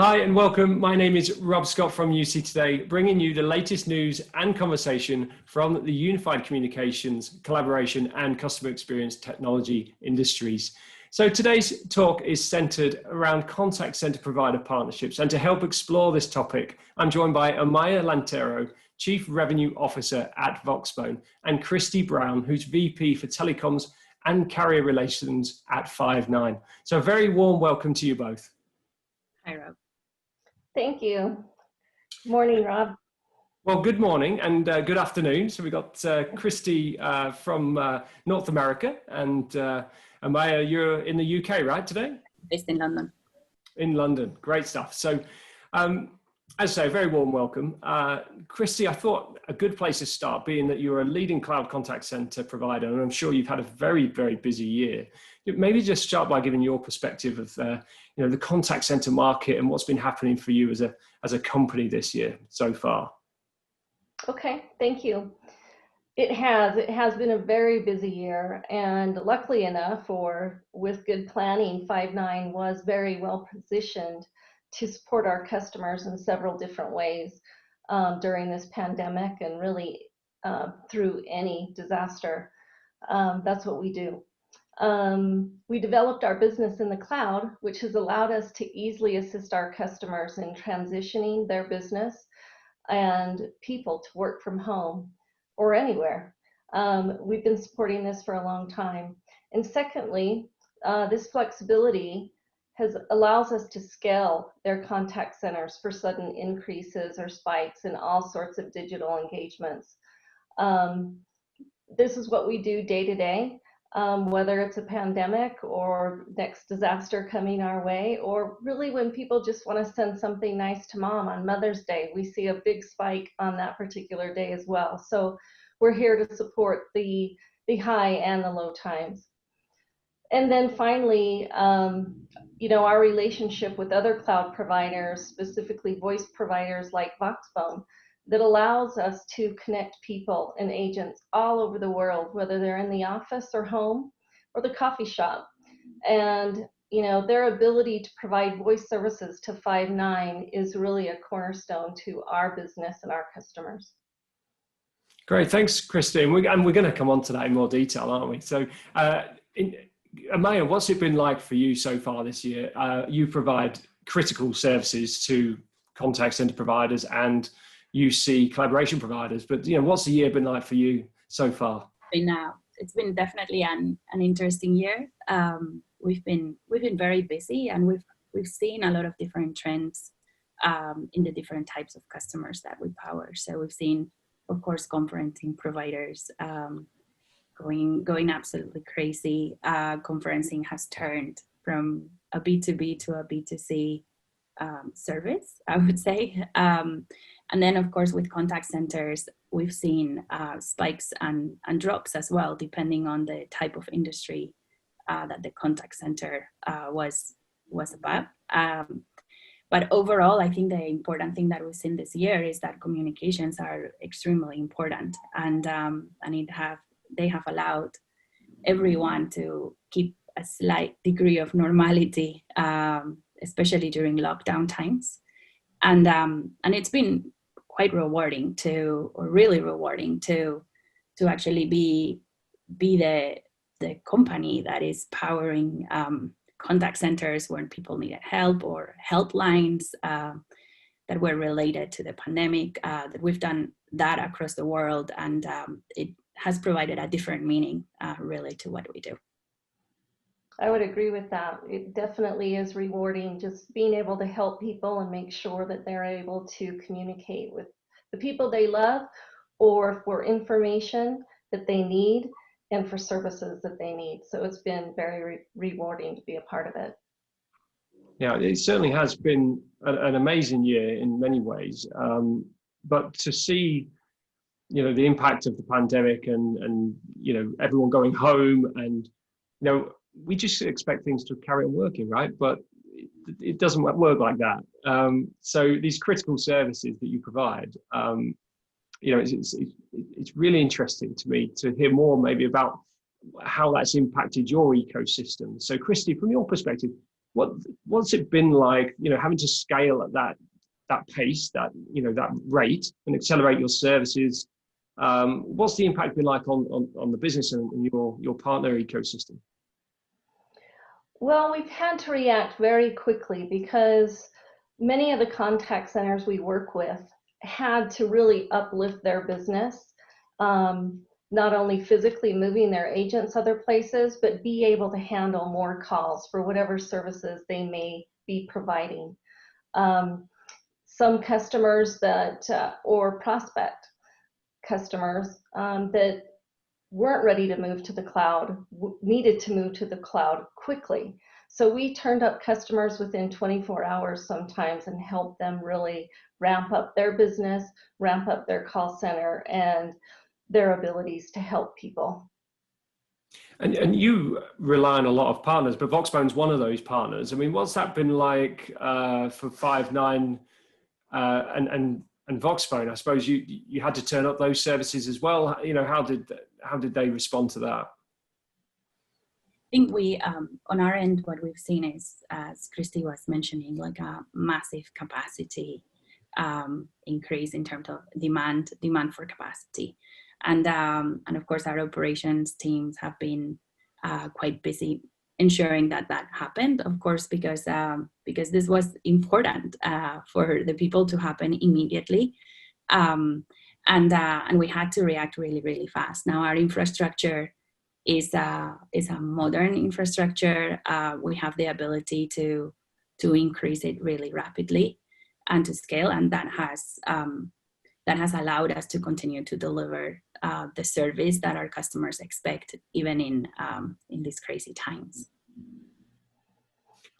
Hi and welcome. My name is Rob Scott from UC Today, bringing you the latest news and conversation from the unified communications, collaboration and customer experience technology industries. So today's talk is centered around contact center provider partnerships, and to help explore this topic, I'm joined by Amaya Lantero, Chief Revenue Officer at Voxbone, and Cristy Brown, who's VP for Telecoms and Carrier Relations at Five9. So a very warm welcome to you both. Hi, Rob. Thank you. Morning, Rob. Well, good morning and good afternoon. So we got Cristy from North America, and Amaya, you're in the UK, right, today? Based in London. In London, great stuff. So as I say, a very warm welcome. Cristy, I thought a good place to start, being that you're a leading cloud contact center provider, and I'm sure you've had a very, very busy year. Maybe just start by giving your perspective of the contact center market and what's been happening for you as a company this year so far. Okay, thank you. It has been a very busy year, and luckily enough, or with good planning, Five9 was very well positioned to support our customers in several different ways during this pandemic, and really through any disaster. That's what we do. We developed our business in the cloud, which has allowed us to easily assist our customers in transitioning their business and people to work from home or anywhere. We've been supporting this for a long time. And secondly, this flexibility allows us to scale their contact centers for sudden increases or spikes in all sorts of digital engagements. This is what we do day to day. Whether it's a pandemic or next disaster coming our way, or really when people just want to send something nice to mom on Mother's Day, we see a big spike on that particular day as well. So we're here to support the high and the low times. And then finally, our relationship with other cloud providers, specifically voice providers like Voxbone, that allows us to connect people and agents all over the world, whether they're in the office or home or the coffee shop. And their ability to provide voice services to Five9 is really a cornerstone to our business and our customers. Great, thanks, Cristy. And we're going to come on to that in more detail, aren't we? So, Amaya, what's it been like for you so far this year? You provide critical services to contact center providers and UC collaboration providers, but what's the year been like for you so far? It's been definitely an interesting year. We've been very busy, and we've seen a lot of different trends in the different types of customers that we power. So we've seen, of course, conferencing providers going absolutely crazy. Conferencing has turned from a B2B to a B2C service, I would say. And then, of course, with contact centers, we've seen spikes and drops as well, depending on the type of industry that the contact center was about. But overall, I think the important thing that we've seen this year is that communications are extremely important, and they have allowed everyone to keep a slight degree of normality, especially during lockdown times. And it's been quite rewarding really rewarding to actually be the company that is powering contact centers when people needed help, or helplines that were related to the pandemic. That we've done that across the world, and it has provided a different meaning really to what we do. I would agree with that. It definitely is rewarding, just being able to help people and make sure that they're able to communicate with the people they love, or for information that they need, and for services that they need. So it's been very rewarding to be a part of it. Yeah, it certainly has been an amazing year in many ways. But to see, the impact of the pandemic and everyone going home, and we just expect things to carry on working, right? But it doesn't work like that. So these critical services that you provide, it's really interesting to me to hear more maybe about how that's impacted your ecosystem. So Cristy, from your perspective, What's it been like, having to scale at that pace, that rate, and accelerate your services? What's the impact been like on the business and your partner ecosystem? Well, we've had to react very quickly because many of the contact centers we work with had to really uplift their business, not only physically moving their agents other places, but be able to handle more calls for whatever services they may be providing. Some customers or prospect customers that weren't ready to move to the cloud, needed to move to the cloud quickly. So we turned up customers within 24 hours sometimes and helped them really ramp up their business, ramp up their call center and their abilities to help people. And you rely on a lot of partners, but Voxbone's one of those partners. I mean, what's that been like for Five9 and Voxbone? I suppose you had to turn up those services as well. How did they respond to that? I think we, on our end, what we've seen is, as Cristy was mentioning, like a massive capacity increase in terms of demand for capacity. And of course, our operations teams have been quite busy ensuring that happened, of course, because this was important for the people to happen immediately. And we had to react really, really fast. Now our infrastructure is a modern infrastructure. We have the ability to increase it really rapidly and to scale, and that has allowed us to continue to deliver the service that our customers expect, even in these crazy times.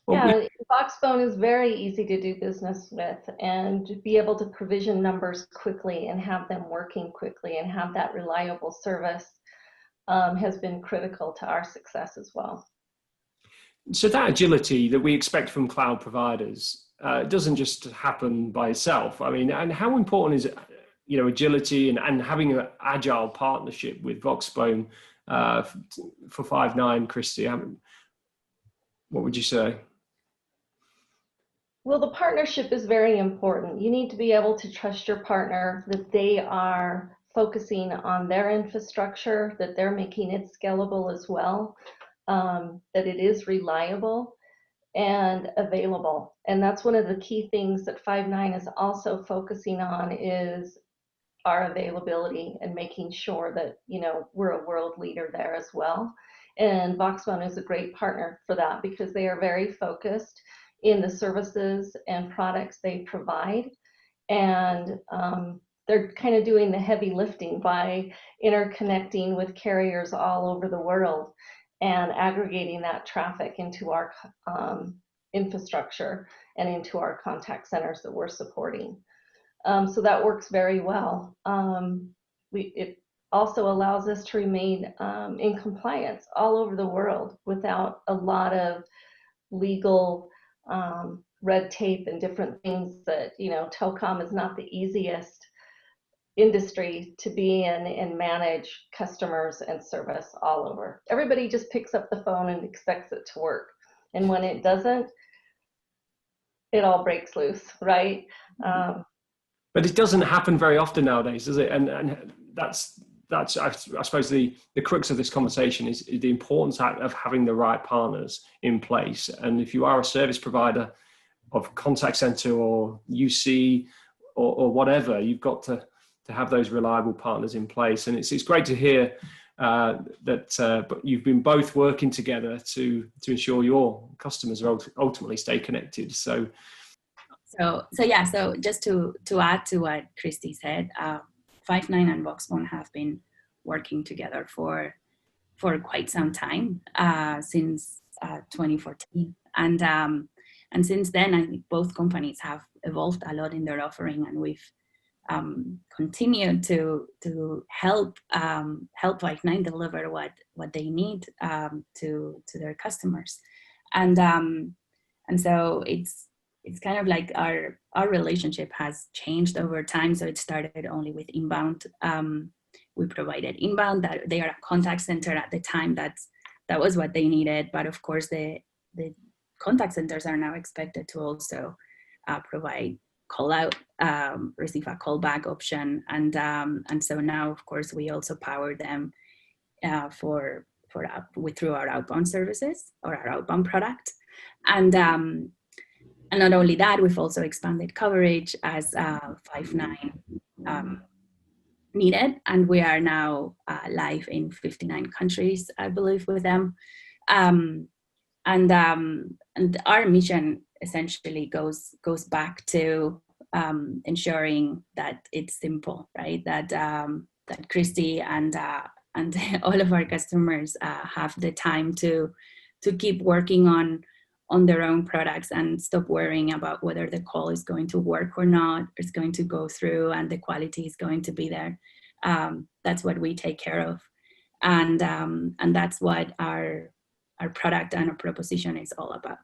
Yeah, Voxbone is very easy to do business with, and to be able to provision numbers quickly and have them working quickly and have that reliable service has been critical to our success as well. So that agility that we expect from cloud providers doesn't just happen by itself. I mean, and how important is agility and having an agile partnership with Voxbone for Five9, Cristy? What would you say? Well, the partnership is very important. You need to be able to trust your partner that they are focusing on their infrastructure, that they're making it scalable as well, that it is reliable and available. And that's one of the key things that Five9 is also focusing on, is our availability and making sure that we're a world leader there as well. And Voxbone is a great partner for that because they are very focused in the services and products they provide, and they're kind of doing the heavy lifting by interconnecting with carriers all over the world and aggregating that traffic into our infrastructure and into our contact centers that we're supporting. So that works very well. It also allows us to remain in compliance all over the world without a lot of legal red tape and different things that, telecom is not the easiest industry to be in and manage customers and service all over. Everybody just picks up the phone and expects it to work. And when it doesn't, it all breaks loose, right? But it doesn't happen very often nowadays, does it? And that's I suppose the crux of this conversation is the importance of having the right partners in place. And if you are a service provider of contact center or UC or whatever, you've got to have those reliable partners in place. And it's great to hear that you've been both working together to ensure your customers ultimately stay connected. So just to add to what Cristy said, Five9 and Voxbone have been working together for quite some time, since 2014, and since then, I think both companies have evolved a lot in their offering, and we've continued to help Five9 deliver what they need to their customers, and so it's kind of like our relationship has changed over time. So it started only with inbound. We provided inbound, that they are a contact center at the time. That was what they needed. But of course, the contact centers are now expected to also provide call out, receive a callback option, and so now, of course, we also power them through our outbound services or our outbound product, and not only that, we've also expanded coverage as Five9 needed, and we are now live in 59 countries, I believe, with them. And our mission essentially goes back to ensuring that it's simple, right? That Cristy and all of our customers have the time to keep working on their own products and stop worrying about whether the call is going to work or not, it's going to go through, and the quality is going to be there. That's what we take care of, and that's what our product and our proposition is all about.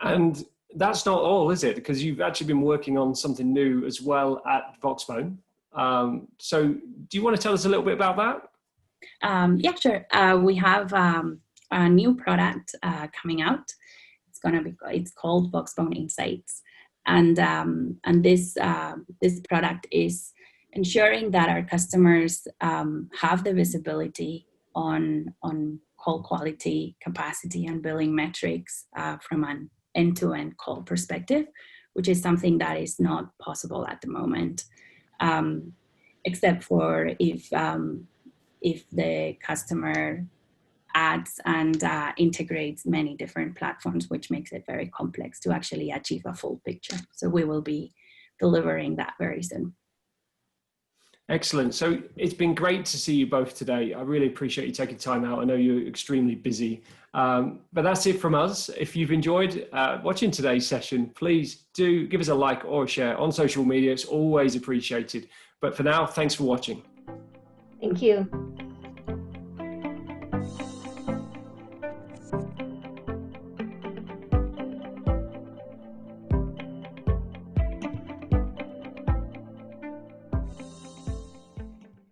And that's not all, is it? Because you've actually been working on something new as well at Voxbone. So do you want to tell us a little bit about that? Yeah, sure. We have a new product coming out. It's called Voxbone Insights, and this product is ensuring that our customers have the visibility on call quality, capacity, and billing metrics from an end-to-end call perspective, which is something that is not possible at the moment, except for if the customer adds and integrates many different platforms, which makes it very complex to actually achieve a full picture. So we will be delivering that very soon. Excellent. So it's been great to see you both today. I really appreciate you taking time out. I know you're extremely busy, but that's it from us. If you've enjoyed watching today's session, please do give us a like or a share on social media. It's always appreciated. But for now, thanks for watching. Thank you.